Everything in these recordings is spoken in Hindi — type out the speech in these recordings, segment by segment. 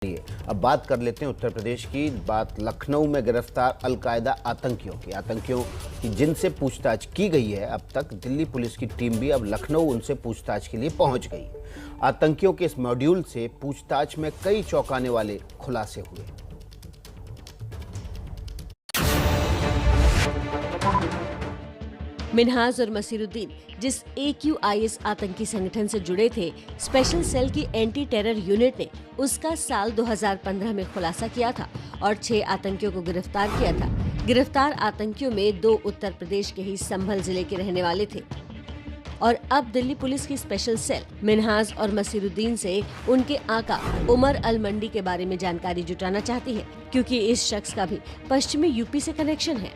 अब बात कर लेते हैं उत्तर प्रदेश की। बात लखनऊ में गिरफ्तार अलकायदा आतंकियों की जिनसे पूछताछ की गई है। अब तक दिल्ली पुलिस की टीम भी अब लखनऊ उनसे पूछताछ के लिए पहुंच गई। आतंकियों के इस मॉड्यूल से पूछताछ में कई चौंकाने वाले खुलासे हुए। मिन्हाज और मसीरुद्दीन जिस AQIS आतंकी संगठन से जुड़े थे, स्पेशल सेल की एंटी टेरर यूनिट ने उसका साल 2015 में खुलासा किया था और 6 आतंकियों को गिरफ्तार किया था। गिरफ्तार आतंकियों में 2 उत्तर प्रदेश के ही संभल जिले के रहने वाले थे और अब दिल्ली पुलिस की स्पेशल सेल मिन्हाज और मसीरुद्दीन से उनके आका उमर अल मंडी के बारे में जानकारी जुटाना चाहती है, क्योंकि इस शख्स का भी पश्चिमी यूपी से कनेक्शन है।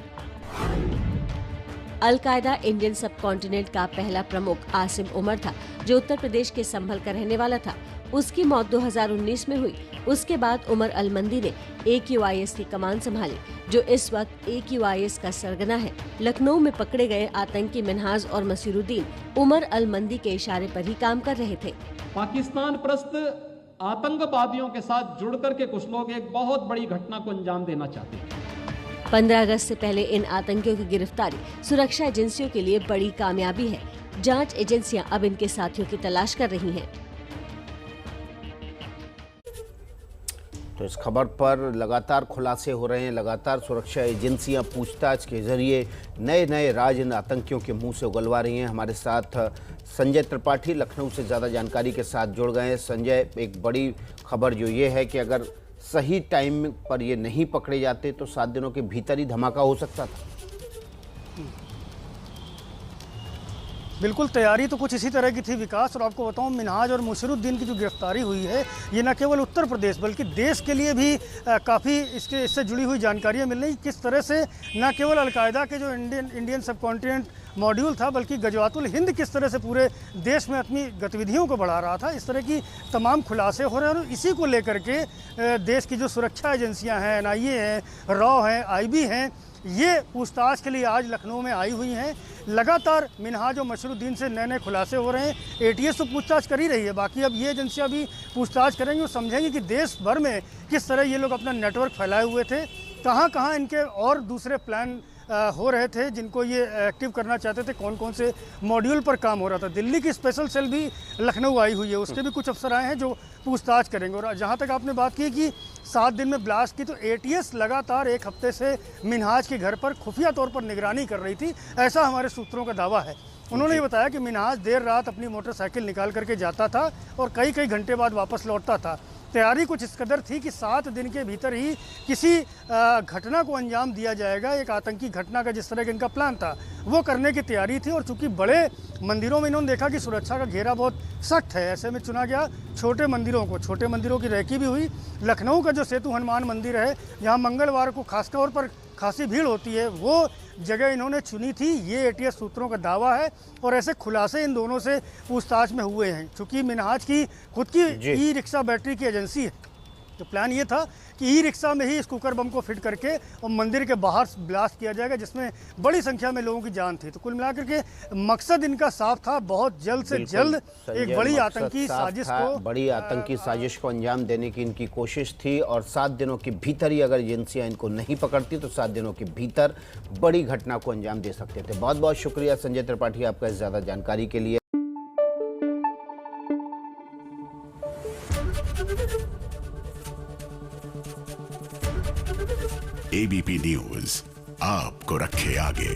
अलकायदा इंडियन सब कॉन्टिनेंट का पहला प्रमुख आसिम उमर था, जो उत्तर प्रदेश के संभल का रहने वाला था। उसकी मौत 2019 में हुई। उसके बाद उमर अल मंदी ने AQIS की कमान संभाली, जो इस वक्त AQIS का सरगना है। लखनऊ में पकड़े गए आतंकी मिन्हाज और मसीरुद्दीन उमर अल मंदी के इशारे पर ही काम कर रहे थे। पाकिस्तान परस्त आतंकवादियों के साथ जुड़कर के कुछ लोग एक बहुत बड़ी घटना को अंजाम देना चाहते हैं। 15 अगस्त से पहले इन आतंकियों की गिरफ्तारी सुरक्षा एजेंसियों के लिए बड़ी कामयाबी है। जांच एजेंसियां अब इनके साथियों की तलाश कर रही हैं। तो इस खबर पर लगातार खुलासे हो रहे हैं। लगातार सुरक्षा एजेंसियां पूछताछ के जरिए नए नए राज इन आतंकियों के मुंह से उगलवा रही हैं। हमारे साथ संजय त्रिपाठी लखनऊ से ज़्यादा जानकारी के साथ जुड़ गए हैं। संजय, एक बड़ी खबर जो ये है कि अगर सही टाइम पर ये नहीं पकड़े जाते तो 7 दिनों के भीतर ही धमाका हो सकता था। बिल्कुल, तैयारी तो कुछ इसी तरह की थी विकास। और आपको बताऊं, मिन्हाज और मसीरुद्दीन की जो गिरफ्तारी हुई है, ये न केवल उत्तर प्रदेश बल्कि देश के लिए भी काफ़ी इससे जुड़ी हुई जानकारियां मिल रही। किस तरह से न केवल अलकायदा के जो इंडियन सब कॉन्टिनेंट मॉड्यूल था, बल्कि गजवातुल हिंद किस तरह से पूरे देश में अपनी गतिविधियों को बढ़ा रहा था। इस तरह की तमाम खुलासे हो रहे हैं और इसी को लेकर के देश की जो सुरक्षा एजेंसियां हैं, NIA हैं, रॉ हैं, IB हैं, ये पूछताछ के लिए आज लखनऊ में आई हुई हैं। लगातार मिन्हाज और मसीरुद्दीन से नए नए खुलासे हो रहे हैं। ATS तो पूछताछ कर ही रही है, बाकी अब ये एजेंसियां भी पूछताछ करेंगी और समझेंगी कि देश भर में किस तरह ये लोग अपना नेटवर्क फैलाए हुए थे, कहाँ कहाँ इनके और दूसरे प्लान हो रहे थे जिनको ये एक्टिव करना चाहते थे, कौन कौन से मॉड्यूल पर काम हो रहा था। दिल्ली की स्पेशल सेल भी लखनऊ आई हुई है, उसके भी कुछ अफसर आए हैं जो पूछताछ करेंगे। और जहाँ तक आपने बात की कि 7 दिन में ब्लास्ट की, तो ATS लगातार 1 हफ्ते से मिन्हाज के घर पर खुफिया तौर पर निगरानी कर रही थी, ऐसा हमारे सूत्रों का दावा है। उन्होंने ये बताया कि मिन्हाज देर रात अपनी मोटरसाइकिल निकाल करके जाता था और कई घंटे बाद वापस लौटता था। तैयारी कुछ इस कदर थी कि 7 दिन के भीतर ही किसी घटना को अंजाम दिया जाएगा। एक आतंकी घटना का जिस तरह का इनका प्लान था, वो करने की तैयारी थी। और चूंकि बड़े मंदिरों में इन्होंने देखा कि सुरक्षा का घेरा बहुत सख्त है, ऐसे में चुना गया छोटे मंदिरों की रैकी भी हुई। लखनऊ का जो सेतु हनुमान मंदिर है, जहाँ मंगलवार को खासतौर पर खासी भीड़ होती है, वो जगह इन्होंने चुनी थी। ये ATS सूत्रों का दावा है और ऐसे खुलासे इन दोनों से पूछताछ में हुए हैं। चूँकि मिन्हाज की खुद की ई-रिक्शा बैटरी की एजेंसी है, तो प्लान ये था कि ई-रिक्शा में ही इस कुकर बम को फिट करके और मंदिर के बाहर ब्लास्ट किया जाएगा, जिसमें बड़ी संख्या में लोगों की जान थी। तो कुल मिलाकर के मकसद इनका साफ था, बहुत जल्द से जल्द एक बड़ी आतंकी साजिश को अंजाम देने की इनकी कोशिश थी। और 7 दिनों के भीतर ही अगर एजेंसियां इनको नहीं पकड़ती तो 7 दिनों के भीतर बड़ी घटना को अंजाम दे सकते थे। बहुत बहुत शुक्रिया संजय त्रिपाठी आपका इस ज़्यादा जानकारी के लिए। ABP न्यूज आपको रखे आगे।